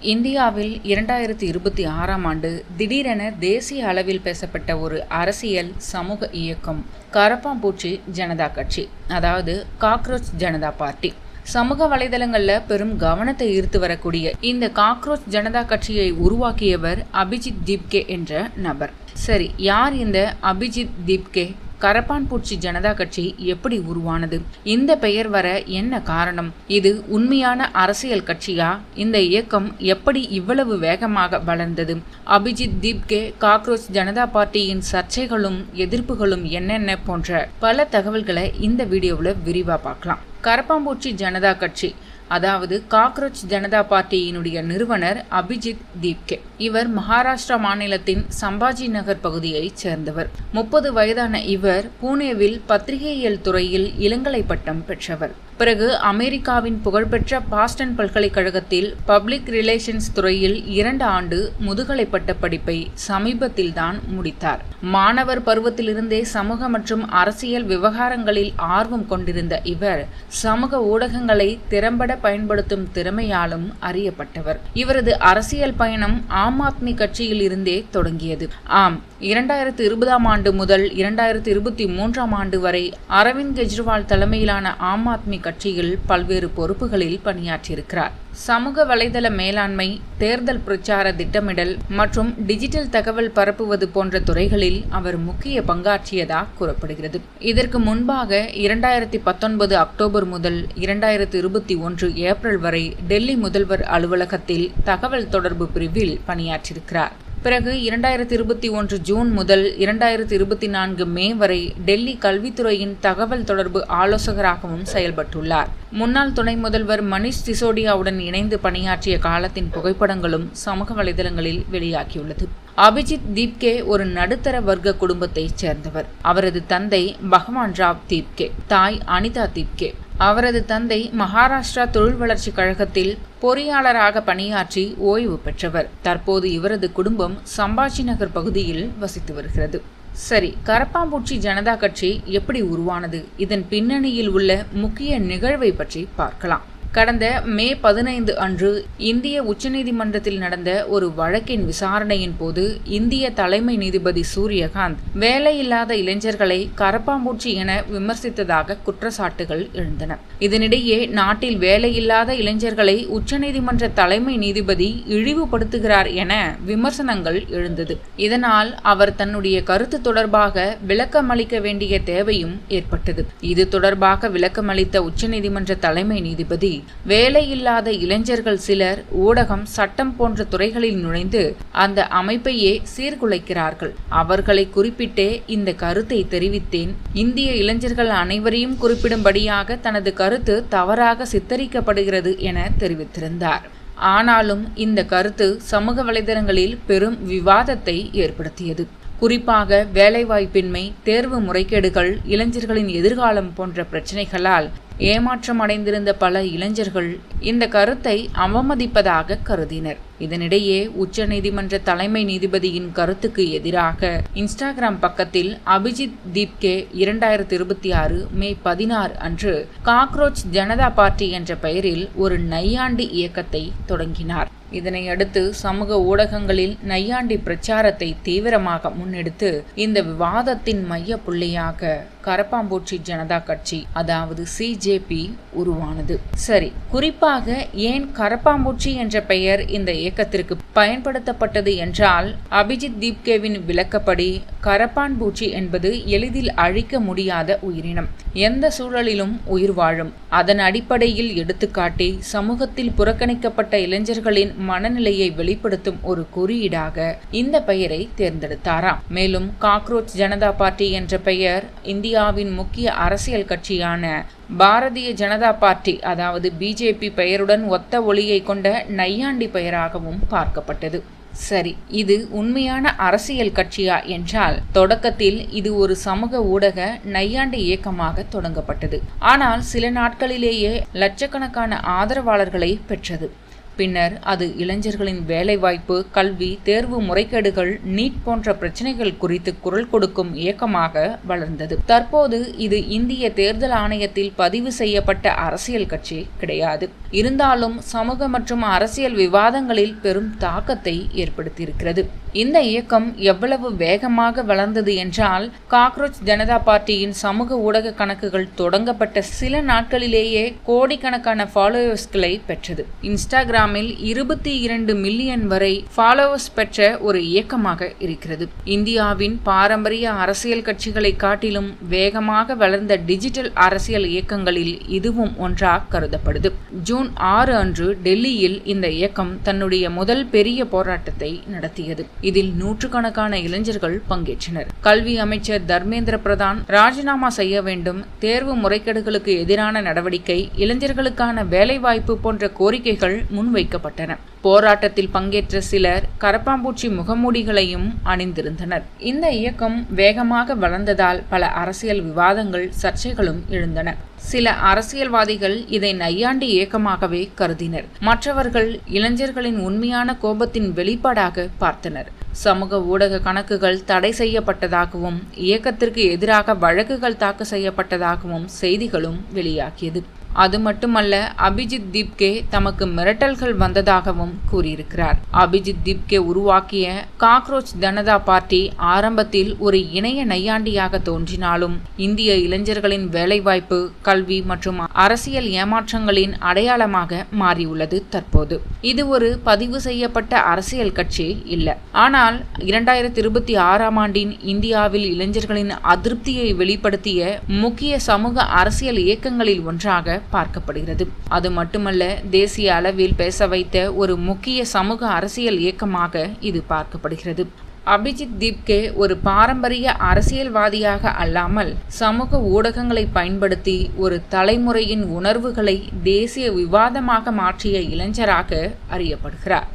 இந்தியாவில் 2026ஆம் ஆண்டு திடீரென தேசிய அளவில் பேசப்பட்ட ஒரு அரசியல் சமூக இயக்கம் கரப்பாம்பூச்சி ஜனதா கட்சி, அதாவது காக்ரோச் ஜனதா பார்ட்டி. சமூக வலைதளங்களில் பெரும் கவனத்தை ஈர்த்து வரக்கூடிய இந்த காக்ரோச் ஜனதா கட்சியை உருவாக்கியவர் அபிஜித் தீப்கே என்ற நபர். சரி, யார் இந்த அபிஜித் தீப்கே? கரப்பான்பூச்சி ஜனதா கட்சி எப்படி உருவானது? இந்த பெயர் வர என்ன காரணம்? இது உண்மையான அரசியல் கட்சியா? இந்த இயக்கம் எப்படி இவ்வளவு வேகமாக வளர்ந்தது? அபிஜித் தீப்கே காக்ரோச் ஜனதா பார்ட்டியின் சர்ச்சைகளும் எதிர்ப்புகளும் என்னென்ன போன்ற பல தகவல்களை இந்த வீடியோவில் விரிவா பார்க்கலாம். கரப்பாம்பூச்சி ஜனதா கட்சி, அதாவது காக்ரோச் ஜனதா பார்ட்டியினுடைய நிறுவனர் அபிஜித் தீப்கே. இவர் மகாராஷ்டிரா மாநிலத்தின் சம்பாஜி நகர் பகுதியைச் சேர்ந்தவர். 30 வயதான இவர் பூனேவில் பத்திரிகையியல் துறையில் இளங்கலை பட்டம் பெற்றவர். பிறகு அமெரிக்காவின் புகழ்பெற்ற பாஸ்டன் பல்கலைக்கழகத்தில் பப்ளிக் ரிலேஷன்ஸ் துறையில் 2 ஆண்டு முதுகலை பட்ட படிப்பை சமீபத்தில் தான் முடித்தார். மாணவர் பருவத்திலிருந்தே சமூக மற்றும் அரசியல் விவகாரங்களில் ஆர்வம் கொண்டிருந்த இவர் சமூக ஊடகங்களை திறம்பட பயன்படுத்தும் திறமையாலும் அறியப்பட்டவர். இவரது அரசியல் பயணம் ஆம் ஆத்மி கட்சியில் இருந்தே தொடங்கியது. ஆம், 2020ஆம் ஆண்டு முதல் 2023ஆம் ஆண்டு வரை அரவிந்த் கெஜ்ரிவால் தலைமையிலான ஆம் ஆத்மி கட்சியில் பல்வேறு பொறுப்புகளில் பணியாற்றியிருக்கிறார். சமூக வலைதள மேலாண்மை, தேர்தல் பிரச்சார திட்டமிடல் மற்றும் டிஜிட்டல் தகவல் பரப்புவது போன்ற துறைகளில் அவர் முக்கிய பங்காற்றியதாக கூறப்படுகிறது. இதற்கு முன்பாக 2019 அக்டோபர் முதல் 2021 ஏப்ரல் வரை டெல்லி முதல்வர் அலுவலகத்தில் தகவல் தொடர்பு பிரிவில் பணியாற்றியிருக்கிறார். பிறகு 2021 ஜூன் முதல் 2024 மே வரை டெல்லி கல்வித்துறையின் தகவல் தொடர்பு ஆலோசகராகவும் செயல்பட்டுள்ளார். முன்னாள் துணை முதல்வர் மணிஷ் சிசோடியாவுடன் இணைந்து பணியாற்றிய காலத்தின் புகைப்படங்களும் சமூக வலைதளங்களில் வெளியாகியுள்ளது. அபிஜித் தீப்கே ஒரு நடுத்தர வர்க்க குடும்பத்தைச் சேர்ந்தவர். அவரது தந்தை பகவான் ராவ் தீப்கே, தாய் அனிதா தீப்கே. அவரது தந்தை மகாராஷ்டிரா தொழில் வளர்ச்சி கழகத்தில் பொறியாளராக பணியாற்றி ஓய்வு பெற்றவர். தற்போது இவரது குடும்பம் சம்பாஜி நகர் பகுதியில் வசித்து வருகிறது. சரி, கரப்பாம்பூச்சி ஜனதா கட்சி எப்படி உருவானது? இதன் பின்னணியில் உள்ள முக்கிய நிகழ்வை பற்றி பார்க்கலாம். கடந்த மே 15 அன்று இந்திய உச்சநீதிமன்றத்தில் நடந்த ஒரு வழக்கின் விசாரணையின் போது இந்திய தலைமை நீதிபதி சூரியகாந்த் வேலையில்லாத இளைஞர்களை கரப்பாம்பூச்சி என விமர்சித்ததாக குற்றச்சாட்டுகள் எழுந்தன. இதனிடையே நாட்டில் வேலையில்லாத இளைஞர்களை உச்சநீதிமன்ற தலைமை நீதிபதி இழிவுபடுத்துகிறார் என விமர்சனங்கள் எழுந்தது. இதனால் அவர் தன்னுடைய கருத்து தொடர்பாக விளக்கமளிக்க வேண்டிய தேவையும் ஏற்பட்டது. இது தொடர்பாக விளக்கமளித்த உச்சநீதிமன்ற தலைமை நீதிபதி, வேலையில்லாத இளைஞர்கள் சிலர் ஊடகம், சட்டம் போன்ற துறைகளில் நுழைந்து அந்த அமைப்பையே சீர்குலைக்கிறார்கள். அவர்களை குறிப்பிட்டே இந்த கருத்தை தெரிவித்தேன். இந்திய இளைஞர்கள் அனைவரையும் குறிப்பிடும்படியாக தனது கருத்து தவறாக சித்தரிக்கப்படுகிறது என தெரிவித்திருந்தார். ஆனாலும் இந்த கருத்து சமூக வலைதளங்களில் பெரும் விவாதத்தை ஏற்படுத்தியது. குறிப்பாக வேலைவாய்ப்பின்மை, தேர்வு முறைகேடுகள், இளைஞர்களின் எதிர்காலம் போன்ற பிரச்சனைகளால் ஏமாற்றம் அடைந்திருந்த பல இளைஞர்கள் இந்த கருத்தை அவமதிப்பதாக கருதினர். இதனிடையே உச்சநீதிமன்ற தலைமை நீதிபதியின் கருத்துக்கு எதிராக இன்ஸ்டாகிராம் பக்கத்தில் அபிஜித் தீப்கே 2026 மே 16 அன்று காக்ரோச் ஜனதா பார்ட்டி என்ற பெயரில் ஒரு நையாண்டி இயக்கத்தை தொடங்கினார். இதனை அடுத்து சமூக ஊடகங்களில் நையாண்டி பிரச்சாரத்தை தீவிரமாக முன்னெடுத்து இந்த விவாதத்தின் மைய புள்ளியாக கரப்பாம்பூச்சி ஜனதா கட்சி, அதாவது சிஜேபி உருவானது. சரி, குறிப்பாக ஏன் கரப்பாம்பூச்சி என்ற பெயர் இந்த இயக்கத்திற்கு பயன்படுத்தப்பட்டது என்றால், அபிஜித் தீப்கேவின் விளக்கப்படி கரப்பான்பூச்சி என்பது எளிதில் அழிக்க முடியாத உயிரினம். எந்த சூழலிலும் உயிர் வாழும். அதன் அடிப்படையில் எடுத்துக்காட்டி சமூகத்தில் புறக்கணிக்கப்பட்ட இளைஞர்களின் மனநிலையை வெளிப்படுத்தும் ஒரு குறியீடாக இந்த பெயரை தேர்ந்தெடுத்தாராம். மேலும் காக்ரோச் ஜனதா பார்ட்டி என்ற பெயர் இந்தியாவின் முக்கிய அரசியல் கட்சியான பாரதிய ஜனதா பார்ட்டி, அதாவது பிஜேபி பெயருடன் ஒத்த ஒலியை கொண்ட நையாண்டி பெயராகவும் பார்க்கப்பட்டது. சரி, இது உண்மையான அரசியல் கட்சியா என்றால், தொடக்கத்தில் இது ஒரு சமூக ஊடக நையாண்டி இயக்கமாக தொடங்கப்பட்டது. ஆனால் சில நாட்களிலேயே லட்சக்கணக்கான ஆதரவாளர்களை பெற்றது. பின்னர் அது இளைஞர்களின் வேலைவாய்ப்பு, கல்வி, தேர்வு முறைகேடுகள், நீட் போன்ற பிரச்சனைகள் குறித்து குரல் கொடுக்கும் இயக்கமாக வளர்ந்தது. தற்போது இது இந்திய தேர்தல் ஆணையத்தில் பதிவு செய்யப்பட்ட அரசியல் கட்சி கிடையாது. இருந்தாலும் சமூக மற்றும் அரசியல் விவாதங்களில் பெரும் தாக்கத்தை ஏற்படுத்தியிருக்கிறது. இந்த இயக்கம் எவ்வளவு வேகமாக வளர்ந்தது என்றால், காக்ரோச் ஜனதா பார்ட்டியின் சமூக ஊடக கணக்குகள் தொடங்கப்பட்ட சில நாட்களிலேயே கோடிக்கணக்கான ஃபாலோவர்ஸ்களை பெற்றது. இன்ஸ்டாகிராமில் 22 மில்லியன் வரை ஃபாலோவர்ஸ் பெற்ற ஒரு இயக்கமாக இருக்கிறது. இந்தியாவின் பாரம்பரிய அரசியல் கட்சிகளை காட்டிலும் வேகமாக வளர்ந்த டிஜிட்டல் அரசியல் இயக்கங்களில் இதுவும் ஒன்றாக கருதப்படுது. ஜூன் 6 அன்று டெல்லியில் இந்த இயக்கம் தன்னுடைய முதல் பெரிய போராட்டத்தை நடத்தியது. இதில் நூற்றுக்கணக்கான இளைஞர்கள் பங்கேற்றனர். கல்வி அமைச்சர் தர்மேந்திர பிரதான் ராஜினாமா செய்ய வேண்டும், தேர்வு முறைகேடுகளுக்கு எதிரான நடவடிக்கை, இளைஞர்களுக்கான வேலைவாய்ப்பு போன்ற கோரிக்கைகள் முன்வைக்கப்பட்டன. போராட்டத்தில் பங்கேற்ற சிலர் கரப்பாம்பூச்சி முகமூடிகளையும் அணிந்திருந்தனர். இந்த இயக்கம் வேகமாக வளர்ந்ததால் பல அரசியல் விவாதங்கள், சர்ச்சைகளும் எழுந்தன. சில அரசியல்வாதிகள் இதை நையாண்டி இயக்கமாகவே கருதினர். மற்றவர்கள் இளைஞர்களின் உண்மையான கோபத்தின் வெளிப்பாடாக பார்த்தனர். சமூக ஊடக கணக்குகள் தடை செய்யப்பட்டதாகவும் இயக்கத்திற்கு எதிராக வழக்குகள் தாக்கல் செய்யப்பட்டதாகவும் செய்திகளும் வெளியாகியது. அது மட்டுமல்ல, அபிஜித் தீப்கே தமக்கு மிரட்டல்கள் வந்ததாகவும் கூறியிருக்கிறார். அபிஜித் தீப்கே உருவாக்கிய காக்ரோச் ஜனதா பார்ட்டி ஆரம்பத்தில் ஒரு இணைய நையாண்டியாக தோன்றினாலும் இந்திய இளைஞர்களின் வேலைவாய்ப்பு, கல்வி மற்றும் அரசியல் ஏமாற்றங்களின் அடையாளமாக மாறியுள்ளது. தற்போது இது ஒரு பதிவு செய்யப்பட்ட அரசியல் கட்சி இல்ல. ஆனால் 2026ஆம் ஆண்டின் இந்தியாவில் இளைஞர்களின் அதிருப்தியை வெளிப்படுத்திய முக்கிய சமூக அரசியல் இயக்கங்களில் ஒன்றாக பார்க்கப்படுகிறது. அது மட்டுமல்ல, தேசிய அளவில் பேச வைத்த ஒரு முக்கிய சமூக அரசியல் இயக்கமாக இது பார்க்கப்படுகிறது. அபிஜித் தீப்கே ஒரு பாரம்பரிய அரசியல்வாதியாக அல்லாமல் சமூக ஊடகங்களை பயன்படுத்தி ஒரு தலைமுறையின் உணர்வுகளை தேசிய விவாதமாக மாற்றிய இளைஞராக அறியப்படுகிறார்.